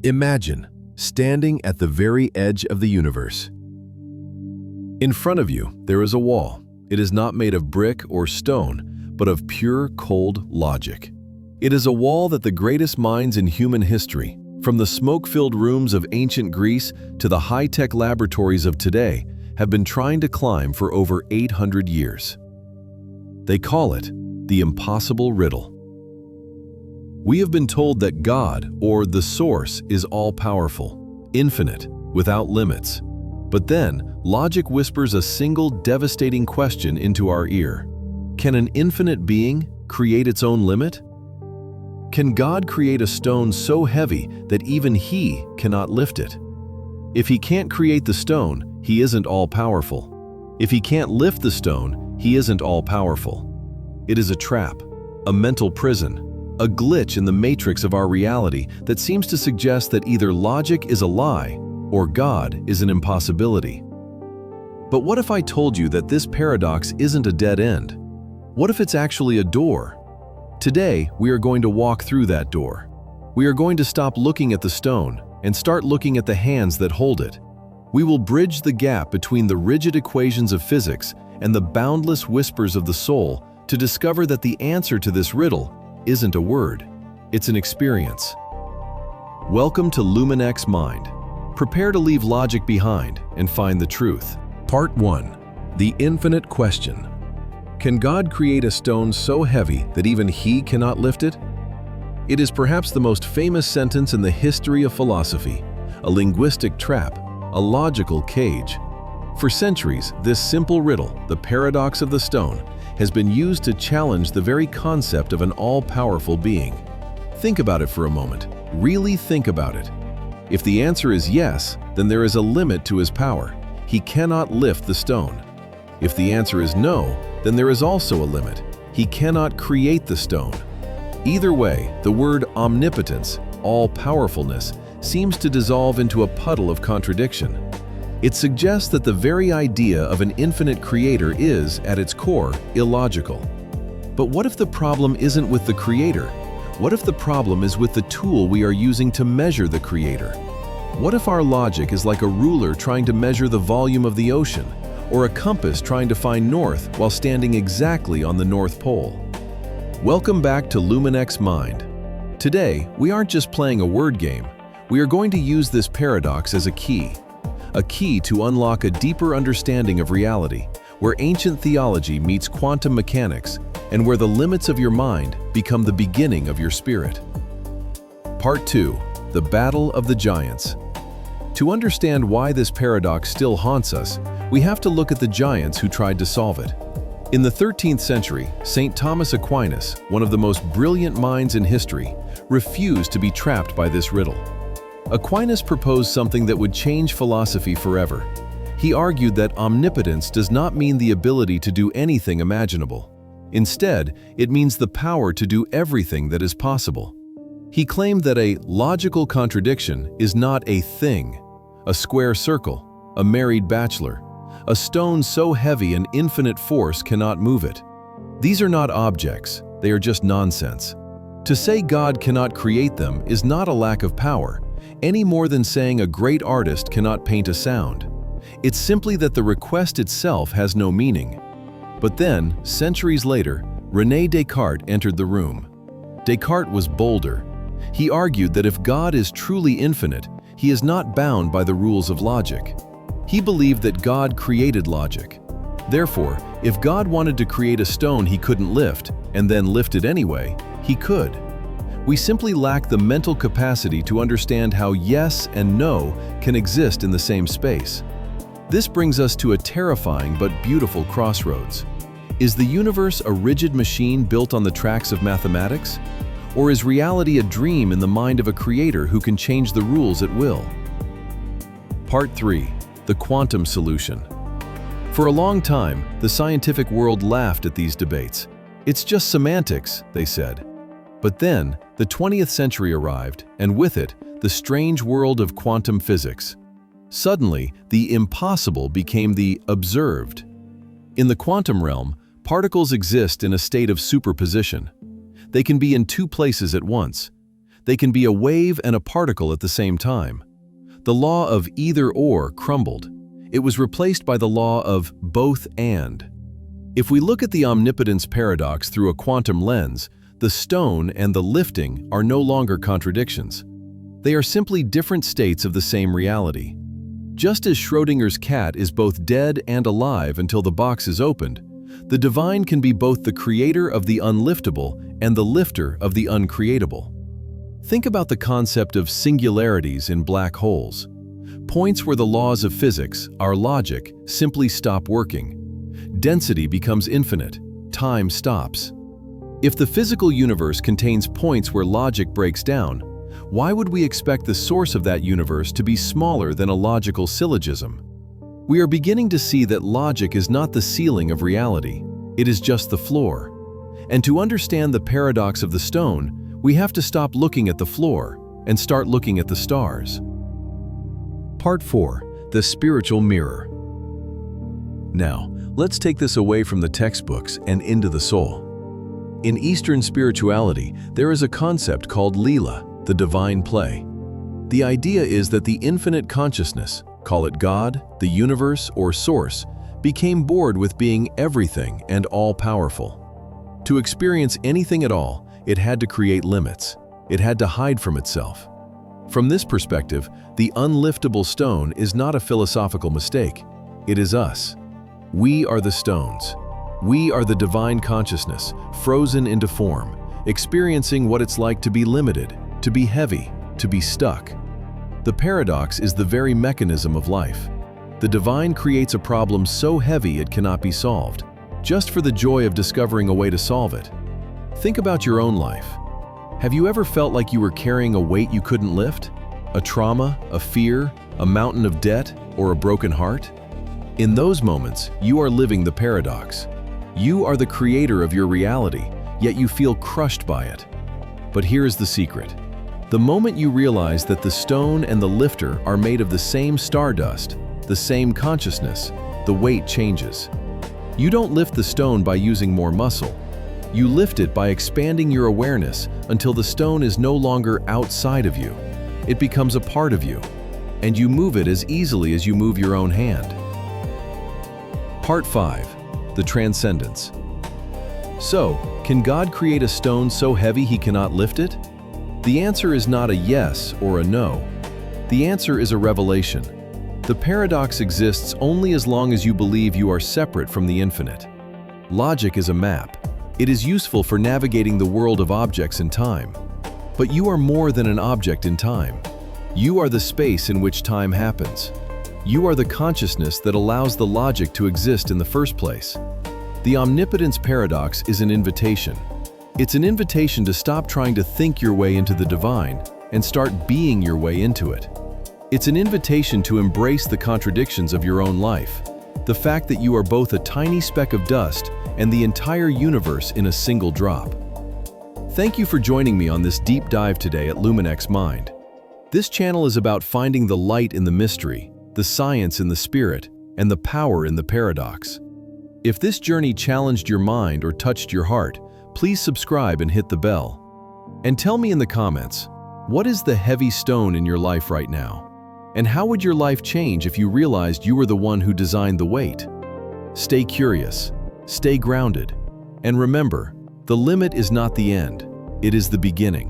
Imagine standing at the very edge of the universe. In front of you, there is a wall. It is not made of brick or stone, but of pure, cold logic. It is a wall that the greatest minds in human history, from the smoke-filled rooms of ancient Greece to the high-tech laboratories of today, have been trying to climb for over 800 years. They call it the impossible riddle. We have been told that God, or the Source, is all-powerful, infinite, without limits. But then, logic whispers a single devastating question into our ear. Can an infinite being create its own limit? Can God create a stone so heavy that even He cannot lift it? If He can't create the stone, He isn't all-powerful. If He can't lift the stone, He isn't all-powerful. It is a trap, a mental prison, a glitch in the matrix of our reality that seems to suggest that either logic is a lie or God is an impossibility. But what if I told you that this paradox isn't a dead end? What if it's actually a door? Today, we are going to walk through that door. We are going to stop looking at the stone and start looking at the hands that hold it. We will bridge the gap between the rigid equations of physics and the boundless whispers of the soul to discover that the answer to this riddle isn't a word, it's an experience. Welcome to Luminex Mind. Prepare to leave logic behind and find the truth. Part 1. The Infinite Question. Can God create a stone so heavy that even He cannot lift it? It is perhaps the most famous sentence in the history of philosophy, a linguistic trap, a logical cage. For centuries, this simple riddle, the paradox of the stone, has been used to challenge the very concept of an all-powerful being. Think about it for a moment. Really think about it. If the answer is yes, then there is a limit to His power. He cannot lift the stone. If the answer is no, then there is also a limit. He cannot create the stone. Either way, the word omnipotence, all-powerfulness, seems to dissolve into a puddle of contradiction. It suggests that the very idea of an infinite creator is, at its core, illogical. But what if the problem isn't with the creator? What if the problem is with the tool we are using to measure the creator? What if our logic is like a ruler trying to measure the volume of the ocean, or a compass trying to find north while standing exactly on the North Pole? Welcome back to Luminex Mind. Today, we aren't just playing a word game. We are going to use this paradox as a key to unlock a deeper understanding of reality, where ancient theology meets quantum mechanics, and where the limits of your mind become the beginning of your spirit. Part 2. The Battle of the Giants. To understand why this paradox still haunts us, we have to look at the giants who tried to solve it. In the 13th century, St. Thomas Aquinas, one of the most brilliant minds in history, refused to be trapped by this riddle. Aquinas proposed something that would change philosophy forever. He argued that omnipotence does not mean the ability to do anything imaginable. Instead, it means the power to do everything that is possible. He claimed that a logical contradiction is not a thing, a square circle, a married bachelor, a stone so heavy an infinite force cannot move it. These are not objects, they are just nonsense. To say God cannot create them is not a lack of power, any more than saying a great artist cannot paint a sound. It's simply that the request itself has no meaning. But then, centuries later, René Descartes entered the room. Descartes was bolder. He argued that if God is truly infinite, He is not bound by the rules of logic. He believed that God created logic. Therefore, if God wanted to create a stone He couldn't lift, and then lift it anyway, He could. We simply lack the mental capacity to understand how yes and no can exist in the same space. This brings us to a terrifying but beautiful crossroads. Is the universe a rigid machine built on the tracks of mathematics? Or is reality a dream in the mind of a creator who can change the rules at will? Part 3. The Quantum Solution. For a long time, the scientific world laughed at these debates. It's just semantics, they said. But then, the 20th century arrived, and with it, the strange world of quantum physics. Suddenly, the impossible became the observed. In the quantum realm, particles exist in a state of superposition. They can be in two places at once. They can be a wave and a particle at the same time. The law of either-or crumbled. It was replaced by the law of both-and. If we look at the omnipotence paradox through a quantum lens, the stone and the lifting are no longer contradictions. They are simply different states of the same reality. Just as Schrödinger's cat is both dead and alive until the box is opened, the divine can be both the creator of the unliftable and the lifter of the uncreatable. Think about the concept of singularities in black holes. Points where the laws of physics, our logic, simply stop working. Density becomes infinite. Time stops. If the physical universe contains points where logic breaks down, why would we expect the source of that universe to be smaller than a logical syllogism? We are beginning to see that logic is not the ceiling of reality. It is just the floor. And to understand the paradox of the stone, we have to stop looking at the floor and start looking at the stars. Part 4. The Spiritual Mirror. Now, let's take this away from the textbooks and into the soul. In Eastern spirituality, there is a concept called Leela, the divine play. The idea is that the infinite consciousness, call it God, the universe, or source, became bored with being everything and all-powerful. To experience anything at all, it had to create limits. It had to hide from itself. From this perspective, the unliftable stone is not a philosophical mistake. It is us. We are the stones. We are the divine consciousness, frozen into form, experiencing what it's like to be limited, to be heavy, to be stuck. The paradox is the very mechanism of life. The divine creates a problem so heavy it cannot be solved, just for the joy of discovering a way to solve it. Think about your own life. Have you ever felt like you were carrying a weight you couldn't lift? A trauma, a fear, a mountain of debt, or a broken heart? In those moments, you are living the paradox. You are the creator of your reality, yet you feel crushed by it. But here's the secret. The moment you realize that the stone and the lifter are made of the same stardust, the same consciousness, the weight changes. You don't lift the stone by using more muscle. You lift it by expanding your awareness until the stone is no longer outside of you. It becomes a part of you, and you move it as easily as you move your own hand. Part 5. The Transcendence. So, can God create a stone so heavy he cannot lift it? The answer is not a yes or a no. The answer is a revelation. The paradox exists only as long as you believe you are separate from the infinite. Logic is a map. It is useful for navigating the world of objects in time. But you are more than an object in time. You are the space in which time happens. You are the consciousness that allows the logic to exist in the first place. The Omnipotence Paradox is an invitation. It's an invitation to stop trying to think your way into the divine and start being your way into it. It's an invitation to embrace the contradictions of your own life, the fact that you are both a tiny speck of dust and the entire universe in a single drop. Thank you for joining me on this deep dive today at Luminex Mind. This channel is about finding the light in the mystery, the science in the spirit, and the power in the paradox. If this journey challenged your mind or touched your heart, please subscribe and hit the bell. And tell me in the comments, what is the heavy stone in your life right now? And how would your life change if you realized you were the one who designed the weight? Stay curious, stay grounded, and remember, the limit is not the end, it is the beginning.